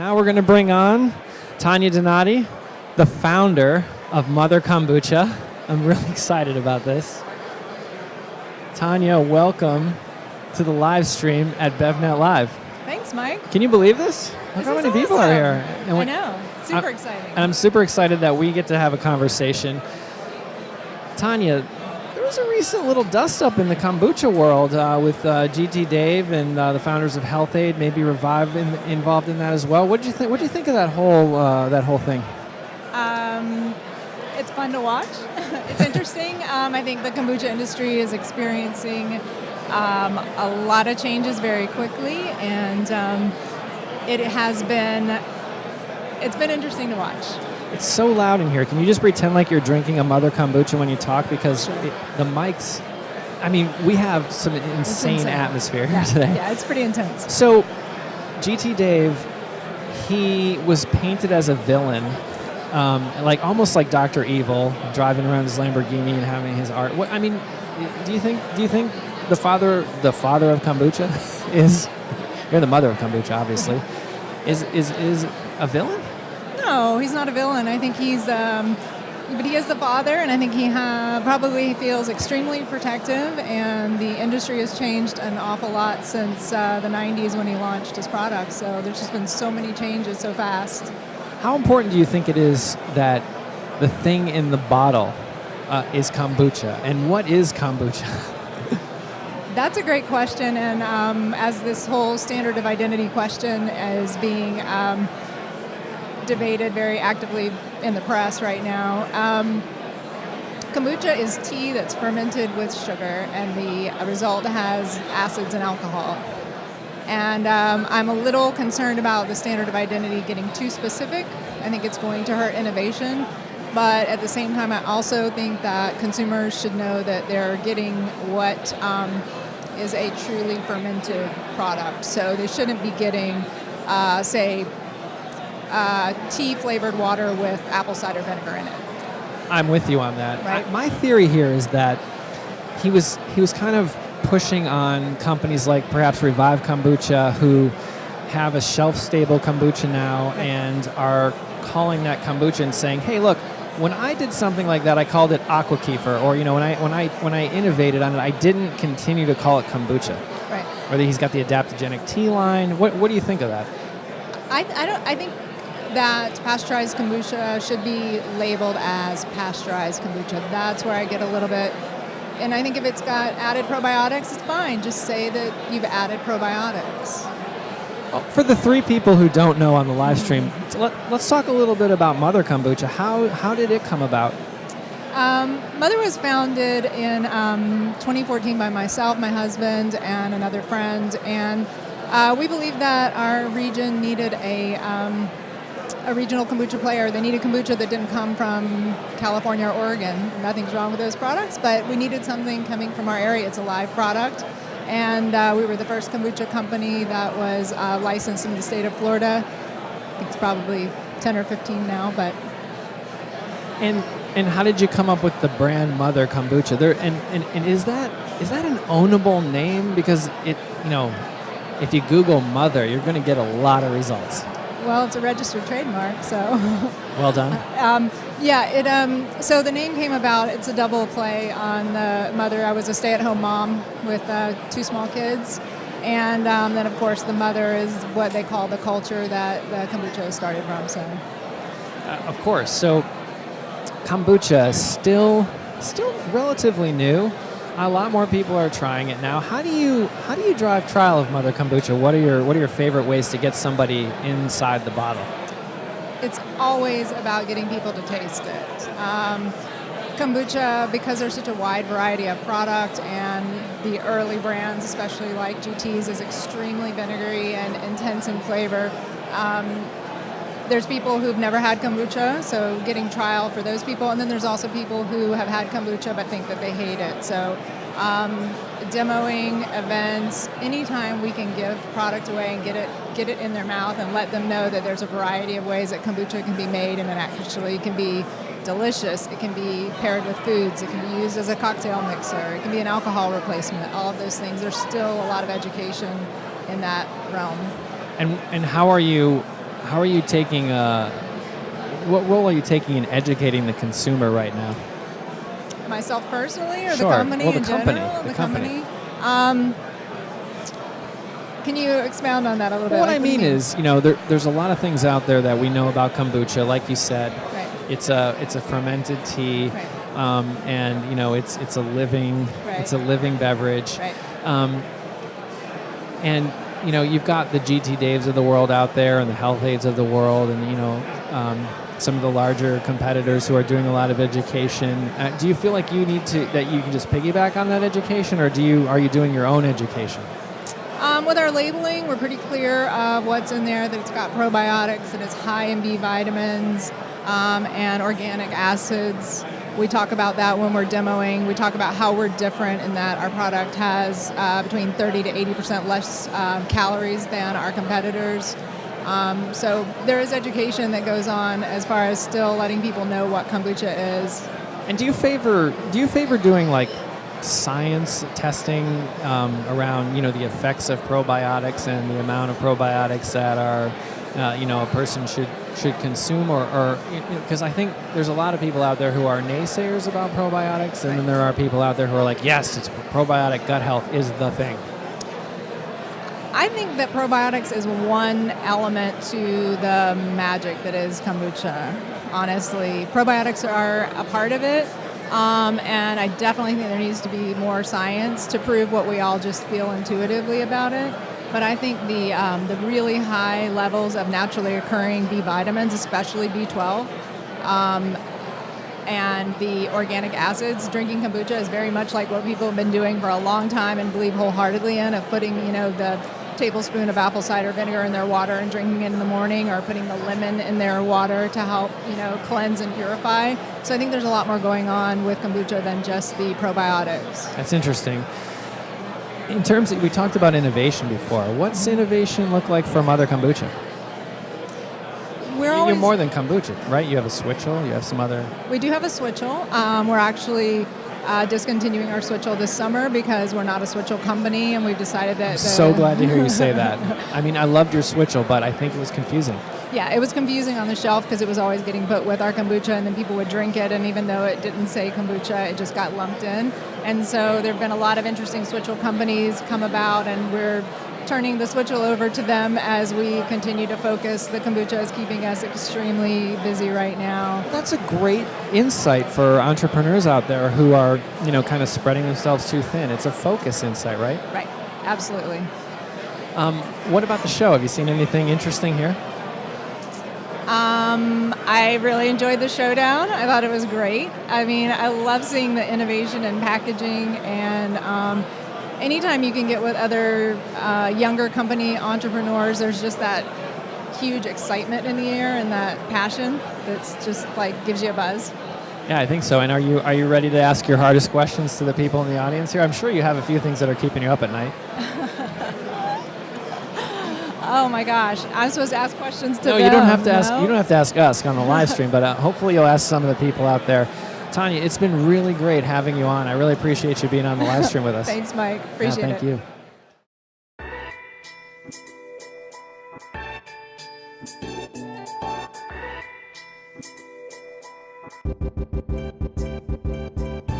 Now we're going to bring on Tanya Donati, the founder of Mother Kombucha. I'm really excited about this. Tanya, welcome to the live stream at BevNet Live. Thanks, Mike. Can you believe this? Look how many people are here. And I know. Super exciting. And I'm super excited that we get to have a conversation. Tanya, there was a recent little dust-up in the kombucha world with GT Dave and the founders of Health Aid, maybe Revive involved in that as well. What did you think? What did you think of that whole thing? It's fun to watch. It's interesting. I think the kombucha industry is experiencing a lot of changes very quickly, and it's been interesting to watch. It's so loud in here. Can you just pretend like you're drinking a Mother Kombucha when you talk? Because the mics, I mean, we have some insane atmosphere here today. Yeah, it's pretty intense. So, GT Dave, he was painted as a villain, like almost like Dr. Evil, driving around his Lamborghini and having his art. What, I mean, do you think the father of kombucha is? You're the mother of kombucha, obviously. Is a villain? No, he's not a villain. I think but he is the father, and I think he probably feels extremely protective, and the industry has changed an awful lot since the 90s when he launched his product. So there's just been so many changes so fast. How important do you think it is that the thing in the bottle is kombucha? And what is kombucha? That's a great question, and as this whole standard of identity question is being debated very actively in the press right now. Kombucha is tea that's fermented with sugar, and the result has acids and alcohol. And I'm a little concerned about the standard of identity getting too specific. I think it's going to hurt innovation. But at the same time, I also think that consumers should know that they're getting what is a truly fermented product. So they shouldn't be getting, say, tea-flavored water with apple cider vinegar in it. I'm with you on that. Right? My theory here is that he was kind of pushing on companies like perhaps Revive Kombucha, who have a shelf-stable kombucha now and are calling that kombucha and saying, "Hey, look, when I did something like that, I called it aqua kefir, or when I innovated on it, I didn't continue to call it kombucha." Right. Or that he's got the adaptogenic tea line. What do you think of that? I think that pasteurized kombucha should be labeled as pasteurized kombucha. That's where I get a little bit. And I think if it's got added probiotics, it's fine. Just say that you've added probiotics. Well, for the three people who don't know on the live stream, let's talk a little bit about Mother Kombucha. How did it come about? Mother was founded in 2014 by myself, my husband, and another friend. And we believed that our region needed a regional kombucha player. They needed kombucha that didn't come from California or Oregon. Nothing's wrong with those products, but we needed something coming from our area. It's a live product. And we were the first kombucha company that was licensed in the state of Florida. I think it's probably 10 or 15 now, but... And how did you come up with the brand Mother Kombucha? And is that an ownable name? Because if you Google Mother, you're going to get a lot of results. Well, it's a registered trademark, so... Well done. So the name came about, it's a double play on the mother. I was a stay-at-home mom with 2 small kids. And then, of course, the mother is what they call the culture that the kombucha started from. So, of course. So kombucha is still relatively new. A lot more people are trying it now. How do you drive trial of Mother Kombucha? What are your favorite ways to get somebody inside the bottle? It's always about getting people to taste it. Kombucha, because there's such a wide variety of product, and the early brands, especially like GT's, is extremely vinegary and intense in flavor. There's people who've never had kombucha, so getting trial for those people. And then there's also people who have had kombucha but think that they hate it. So demoing, events, anytime we can give product away and get it in their mouth and let them know that there's a variety of ways that kombucha can be made, and it actually can be delicious. It can be paired with foods. It can be used as a cocktail mixer. It can be an alcohol replacement. All of those things. There's still a lot of education in that realm. And how are you how are you taking? What role are you taking in educating the consumer right now? Myself personally, or Sure. the company Well, the in company. general? The company. Can you expound on that a little bit? What Like, I do you mean is, there's a lot of things out there that we know about kombucha. Like you said, Right. it's a fermented tea, Right. and it's a living Right. it's a living beverage, Right. and you've got the GT Daves of the world out there and the Health Aids of the world, and some of the larger competitors who are doing a lot of education. Do you feel like that you can just piggyback on that education, or are you doing your own education? With our labeling, we're pretty clear of what's in there, that it's got probiotics, that it's high in B vitamins, and organic acids. We talk about that when we're demoing. We talk about how we're different in that our product has between 30 to 80% less calories than our competitors. So there is education that goes on as far as still letting people know what kombucha is. And do you favor doing like science testing around the effects of probiotics and the amount of probiotics that are a person should consume, or because I think there's a lot of people out there who are naysayers about probiotics, and then there are people out there who are like, yes, it's probiotic gut health is the thing. I think that probiotics is one element to the magic that is kombucha, honestly. Probiotics are a part of it, and I definitely think there needs to be more science to prove what we all just feel intuitively about it. But I think the really high levels of naturally occurring B vitamins, especially B12, and the organic acids, drinking kombucha is very much like what people have been doing for a long time and believe wholeheartedly in, of putting the tablespoon of apple cider vinegar in their water and drinking it in the morning, or putting the lemon in their water to help cleanse and purify. So I think there's a lot more going on with kombucha than just the probiotics. That's interesting. In terms of, we talked about innovation before. What's innovation look like from other kombucha? You're more than kombucha, right? You have a switchel. You have some other. We do have a switchel. We're actually discontinuing our switchel this summer because we're not a switchel company, and we've decided that. I'm so glad to hear you say that. I mean, I loved your switchel, but I think it was confusing. Yeah, it was confusing on the shelf because it was always getting put with our kombucha, and then people would drink it, and even though it didn't say kombucha, it just got lumped in. And so there have been a lot of interesting switchel companies come about, and we're turning the switchel over to them as we continue to focus. The kombucha is keeping us extremely busy right now. That's a great insight for entrepreneurs out there who are, kind of spreading themselves too thin. It's a focus insight, right? Right, absolutely. What about the show? Have you seen anything interesting here? I really enjoyed the showdown. I thought it was great. I mean, I love seeing the innovation in packaging, and anytime you can get with other younger company entrepreneurs, there's just that huge excitement in the air and that passion that's just like gives you a buzz. Yeah, I think so. And are you ready to ask your hardest questions to the people in the audience here? I'm sure you have a few things that are keeping you up at night. Oh my gosh, I'm supposed to ask questions to them. No, you don't have to ask. You don't have to ask us on the live stream, but hopefully you'll ask some of the people out there. Tanya, it's been really great having you on. I really appreciate you being on the live stream with us. Thanks, Mike. Appreciate it. Thank you.